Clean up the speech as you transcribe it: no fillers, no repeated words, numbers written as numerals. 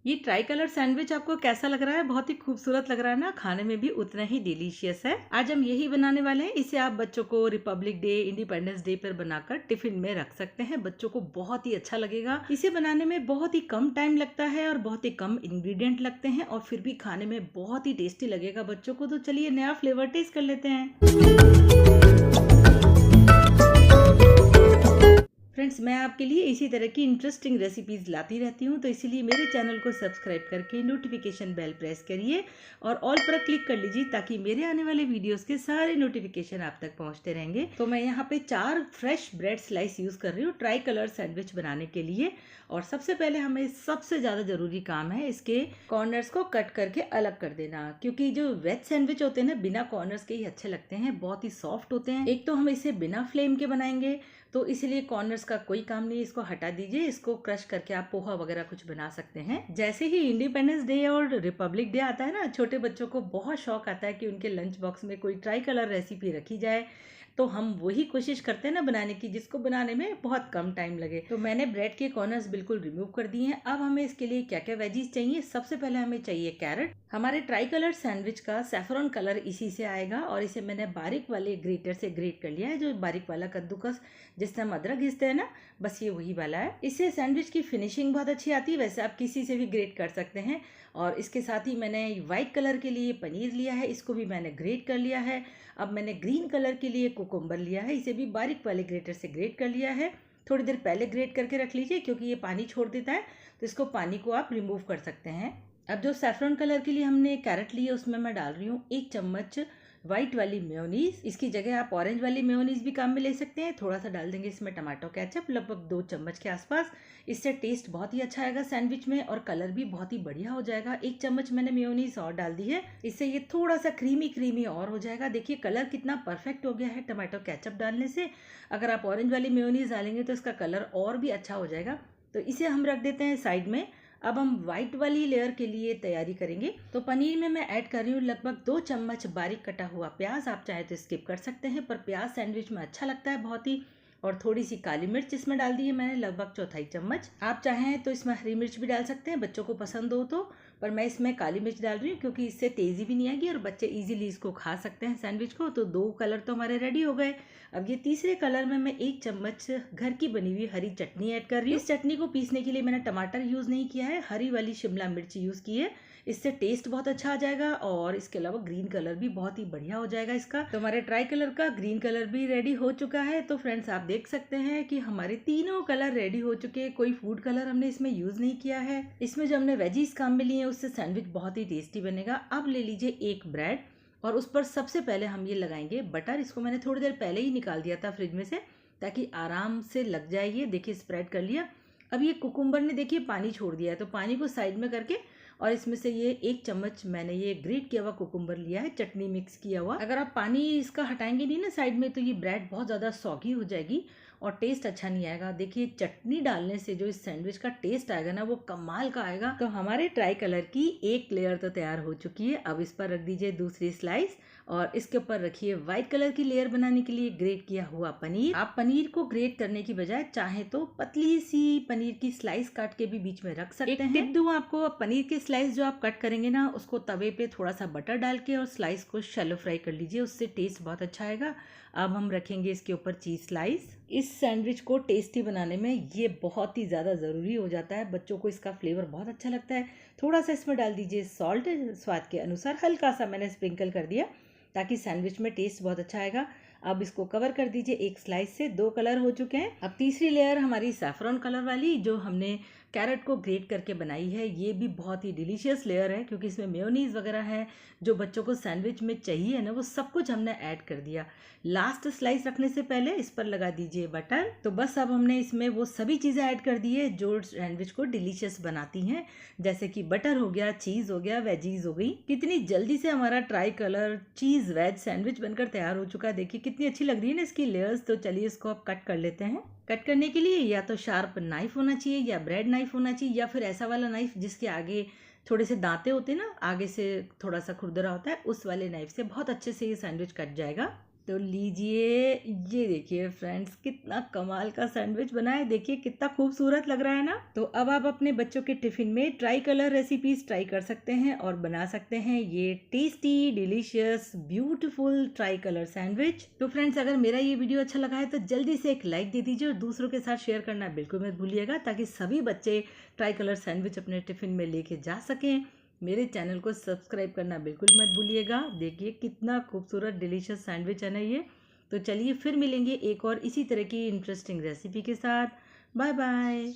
ये try colour sandwich आपको कैसा लग रहा है? बहुत ही खूबसूरत लग रहा है ना, खाने में भी उतना ही डिलीशियस है। आज हम यही बनाने वाले हैं। इसे आप बच्चों को रिपब्लिक डे, इंडिपेंडेंस डे पर बनाकर टिफिन में रख सकते हैं। बच्चों को बहुत ही अच्छा लगेगा। इसे बनाने में बहुत ही कम टाइम लगता है और बहुत ही कम इंग्रेडिएंट लगते हैं और फिर भी खाने में बहुत ही टेस्टी लगेगा बच्चों को। तो चलिए नया फ्लेवर टेस्ट कर लेते हैं। फ्रेंड्स, मैं आपके लिए इसी तरह की इंटरेस्टिंग रेसिपीज़ लाती रहती हूँ, तो इसीलिए मेरे चैनल को सब्सक्राइब करके नोटिफिकेशन बेल प्रेस करिए और ऑल पर क्लिक कर लीजिए ताकि मेरे आने वाले वीडियोस के सारे नोटिफिकेशन आप तक पहुँचते रहेंगे। तो मैं यहाँ पे 4 फ्रेश ब्रेड स्लाइस यूज़ कर रही हूँ ट्राई कलर सैंडविच बनाने के लिए। और सबसे पहले हमें सबसे ज़्यादा ज़रूरी काम है इसके कॉर्नर्स को कट करके अलग कर देना, क्योंकि जो वेज सैंडविच होते हैं ना, बिना कॉर्नर्स के ही अच्छे लगते हैं, बहुत ही सॉफ्ट होते हैं। एक तो हम इसे बिना फ्लेम के बनाएंगे तो इसलिए कॉर्नर्स का कोई काम नहीं, इसको हटा दीजिए। इसको क्रश करके आप पोहा वगैरह कुछ बना सकते हैं। जैसे ही इंडिपेंडेंस डे और रिपब्लिक डे आता है ना, छोटे बच्चों को बहुत शौक आता है कि उनके लंच बॉक्स में कोई ट्राई कलर रेसिपी रखी जाए। तो हम वही कोशिश करते हैं ना बनाने की, जिसको बनाने में बहुत कम टाइम लगे। तो मैंने ब्रेड के कॉर्नर्स बिल्कुल रिमूव कर दिए हैं। अब हमें इसके लिए क्या क्या वेजीज चाहिए? सबसे पहले हमें चाहिए कैरेट। हमारे ट्राई कलर सैंडविच का सैफरॉन कलर इसी से आएगा और इसे मैंने बारीक वाले ग्रेटर से ग्रेट कर लिया है, जो बारीक वाला कद्दूकस जिससे हम अदरक घिसते हैं ना, बस ये वही वाला है। इससे सैंडविच की फिनिशिंग बहुत अच्छी आती है। वैसे आप किसी से भी ग्रेट कर सकते हैं। और इसके साथ ही मैंने व्हाइट कलर के लिए पनीर लिया है, इसको भी मैंने ग्रेट कर लिया है। अब मैंने ग्रीन कलर के लिए कुकुम्बर लिया है, इसे भी बारीक वाले ग्रेटर से ग्रेट कर लिया है। थोड़ी देर पहले ग्रेट करके रख लीजिए क्योंकि ये पानी छोड़ देता है, तो इसको पानी को आप रिमूव कर सकते हैं। अब जो सैफरन कलर के लिए हमने कैरेट ली है, उसमें मैं डाल रही हूँ 1 चम्मच व्हाइट वाली मेयोनीज। इसकी जगह आप ऑरेंज वाली मेयोनीज भी काम में ले सकते हैं। थोड़ा सा डाल देंगे इसमें टमाटो केचप, लगभग 2 चम्मच के आसपास। इससे टेस्ट बहुत ही अच्छा आएगा सैंडविच में और कलर भी बहुत ही बढ़िया हो जाएगा। 1 चम्मच मैंने मेयोनीज और डाल दी है, इससे ये थोड़ा सा क्रीमी क्रीमी और हो जाएगा। देखिए कलर कितना परफेक्ट हो गया है टमाटो केचप डालने से। अगर आप ऑरेंज वाली मेयोनीज डालेंगे तो इसका कलर और भी अच्छा हो जाएगा। तो इसे हम रख देते हैं साइड में। अब हम व्हाइट वाली लेयर के लिए तैयारी करेंगे। तो पनीर में मैं ऐड कर रही हूँ लगभग 2 चम्मच बारीक कटा हुआ प्याज। आप चाहे तो स्किप कर सकते हैं, पर प्याज सैंडविच में अच्छा लगता है बहुत ही। और थोड़ी सी काली मिर्च इसमें डाल दी है मैंने, लगभग 1/4 चम्मच। आप चाहें तो इसमें हरी मिर्च भी डाल सकते हैं, बच्चों को पसंद हो तो। पर मैं इसमें काली मिर्च डाल रही हूँ क्योंकि इससे तेज़ी भी नहीं आएगी और बच्चे इजीली इसको खा सकते हैं सैंडविच को। तो 2 कलर तो हमारे रेडी हो गए। अब ये तीसरे कलर में मैं 1 चम्मच घर की बनी हुई हरी चटनी ऐड कर रही हूँ। इस चटनी को पीसने के लिए मैंने टमाटर यूज़ नहीं किया है, हरी वाली शिमला मिर्च यूज़ की है। इससे टेस्ट बहुत अच्छा आ जाएगा और इसके अलावा ग्रीन कलर भी बहुत ही बढ़िया हो जाएगा इसका। तो हमारे ट्राई कलर का ग्रीन कलर भी रेडी हो चुका है। तो फ्रेंड्स, आप देख सकते हैं कि हमारे तीनों कलर रेडी हो चुके हैं। कोई फूड कलर हमने इसमें यूज नहीं किया है। इसमें जो हमने वेजीज काम में लिए हैं उससे सैंडविच बहुत ही टेस्टी बनेगा। अब ले लीजिए एक ब्रेड और उस पर सबसे पहले हम ये लगाएंगे बटर। इसको मैंने थोड़ी देर पहले ही निकाल दिया था फ्रिज में से ताकि आराम से लग जाए। ये देखिए स्प्रेड कर लिया। अब ये कुकुम्बर ने देखिए पानी छोड़ दिया है, तो पानी को साइड में करके और इसमें से ये 1 चम्मच मैंने ये ग्रेट किया हुआ कुकुम्बर लिया है, चटनी मिक्स किया हुआ। अगर आप पानी इसका हटाएंगे नहीं ना साइड में, तो ये ब्रेड बहुत ज़्यादा सॉगी हो जाएगी और टेस्ट अच्छा नहीं आएगा। देखिए चटनी डालने से जो इस सैंडविच का टेस्ट आएगा ना, वो कमाल का आएगा। तो हमारे ट्राई कलर की एक लेयर तो तैयार हो चुकी है। अब इस पर रख दीजिए दूसरी स्लाइस और इसके ऊपर रखिए व्हाइट कलर की लेयर बनाने के लिए ग्रेट किया हुआ पनीर। आप पनीर को ग्रेट करने की बजाय चाहे तो पतली सी पनीर की स्लाइस काट के भी बीच में रख सकते हैं। टिप दूं आपको, पनीर की स्लाइस जो आप कट करेंगे ना, उसको तवे पे थोड़ा सा बटर डाल के और स्लाइस को शैलो फ्राई कर लीजिए, उससे टेस्ट बहुत अच्छा आएगा। अब हम रखेंगे इसके ऊपर चीज स्लाइस। इस सैंडविच को टेस्टी बनाने में ये बहुत ही ज़्यादा ज़रूरी हो जाता है। बच्चों को इसका फ्लेवर बहुत अच्छा लगता है। थोड़ा सा इसमें डाल दीजिए सॉल्ट, स्वाद के अनुसार हल्का सा मैंने स्प्रिंकल कर दिया ताकि सैंडविच में टेस्ट बहुत अच्छा आएगा। अब इसको कवर कर दीजिए एक स्लाइस से। 2 कलर हो चुके हैं। अब तीसरी लेयर हमारी सैफरॉन कलर वाली जो हमने कैरेट को ग्रेट करके बनाई है, ये भी बहुत ही डिलीशियस लेयर है क्योंकि इसमें मेयोनीज वगैरह है। जो बच्चों को सैंडविच में चाहिए ना, वो सब कुछ हमने ऐड कर दिया। लास्ट स्लाइस रखने से पहले इस पर लगा दीजिए बटर। तो बस अब हमने इसमें वो सभी चीज़ें ऐड कर दी है जो सैंडविच को डिलीशियस बनाती हैं, जैसे कि बटर हो गया, चीज़ हो गया, वेजीज हो गई। कितनी जल्दी से हमारा ट्राई कलर चीज़ वेज सैंडविच बनकर तैयार हो चुका है। देखिए कितनी अच्छी लग रही है ना इसकी लेयर्स। तो चलिए इसको अब कट कर लेते हैं। कट करने के लिए या तो शार्प नाइफ होना चाहिए या ब्रेड नाइफ होना चाहिए या फिर ऐसा वाला नाइफ जिसके आगे थोड़े से दांते होते हैं ना, आगे से थोड़ा सा खुरदरा होता है, उस वाले नाइफ से बहुत अच्छे से ये सैंडविच कट जाएगा। तो लीजिए, ये देखिए फ्रेंड्स, कितना कमाल का सैंडविच बना है। देखिए कितना खूबसूरत लग रहा है ना। तो अब आप अपने बच्चों के टिफिन में ट्राई कलर रेसिपीज ट्राई कर सकते हैं और बना सकते हैं ये tasty, delicious, beautiful try colour sandwich. तो फ्रेंड्स, अगर मेरा ये वीडियो अच्छा लगा है तो जल्दी से एक लाइक दे दीजिए और दूसरों के साथ शेयर करना बिल्कुल मत भूलिएगा, ताकि सभी बच्चे ट्राई कलर सैंडविच अपने टिफिन में लेके जा सकें। मेरे चैनल को सब्सक्राइब करना बिल्कुल मत भूलिएगा। देखिए कितना खूबसूरत डिलीशियस सैंडविच है ना ये। तो चलिए फिर मिलेंगे एक और इसी तरह की इंटरेस्टिंग रेसिपी के साथ। Bye bye.